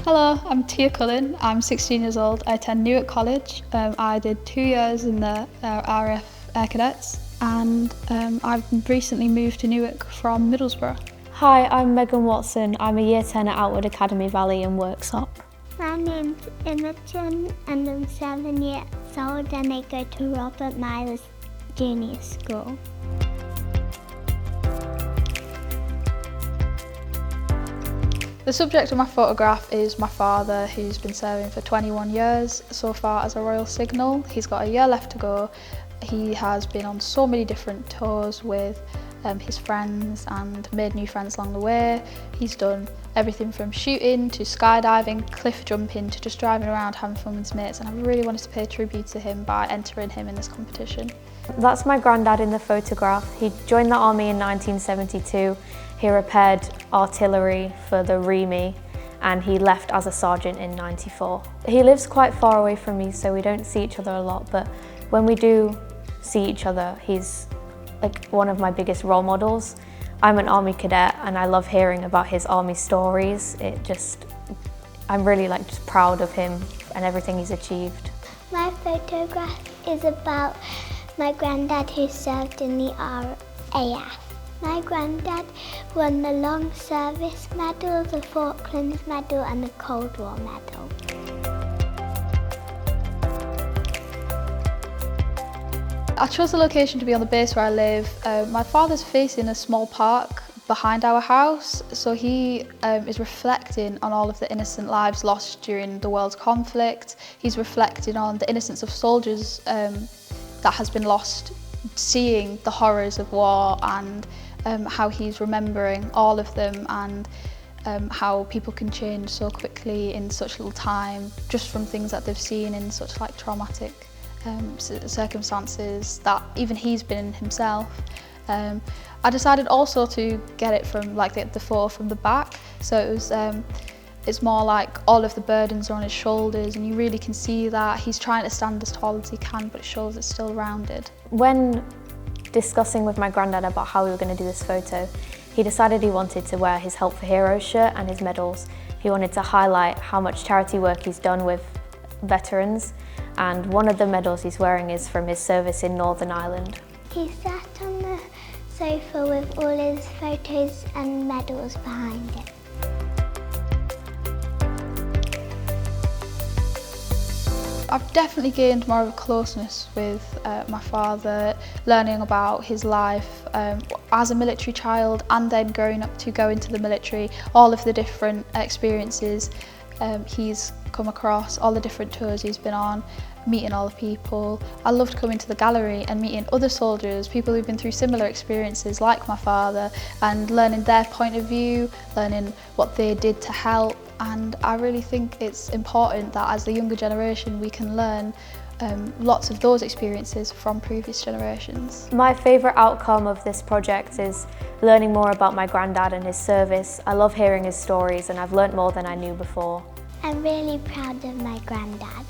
Hello, I'm Tia Cullen. I'm 16 years old. I attend Newark College. I did 2 years in the RAF Air Cadets, and I've recently moved to Newark from Middlesbrough. Hi, I'm Megan Watson. I'm a Year 10 at Outward Academy Valley and Worksop. My name's Imogen and I'm 7 years old and I go to Robert Myers Junior School. The subject of my photograph is my father, who's been serving for 21 years so far as a Royal Signal. He's got a year left to go. He has been on so many different tours with his friends and made new friends along the way. He's done everything from shooting to skydiving, cliff jumping, to just driving around having fun with his mates, and I really wanted to pay tribute to him by entering him in this competition. That's my granddad in the photograph. He joined the army in 1972. He repaired artillery for the REME and he left as a sergeant in '94. He lives quite far away from me, so we don't see each other a lot, but when we do see each other, he's like one of my biggest role models. I'm an army cadet and I love hearing about his army stories. I'm really just proud of him and everything he's achieved. My photograph is about my granddad who served in the RAF. My granddad won the Long Service Medal, the Falklands Medal and the Cold War Medal. I chose the location to be on the base where I live. My father's facing a small park behind our house, so he is reflecting on all of the innocent lives lost during the world's conflict. He's reflecting on the innocence of soldiers that has been lost, seeing the horrors of war, and how he's remembering all of them, and how people can change so quickly in such little time just from things that they've seen in such traumatic circumstances that even he's been in himself. I decided also to get it from the photo from the back, so it was it's more like all of the burdens are on his shoulders, and you really can see that he's trying to stand as tall as he can, but it shows it's still rounded. When discussing with my granddad about how we were going to do this photo, he decided he wanted to wear his Help for Heroes shirt and his medals. He wanted to highlight how much charity work he's done with veterans, and one of the medals he's wearing is from his service in Northern Ireland. He sat on the sofa with all his photos and medals behind him. I've definitely gained more of a closeness with my father, learning about his life as a military child and then growing up to go into the military, all of the different experiences he's come across, all the different tours he's been on, meeting all the people. I loved coming to the gallery and meeting other soldiers, people who've been through similar experiences like my father, and learning their point of view, learning what they did to help. And I really think it's important that as the younger generation we can learn lots of those experiences from previous generations. My favourite outcome of this project is learning more about my granddad and his service. I love hearing his stories and I've learnt more than I knew before. I'm really proud of my granddad.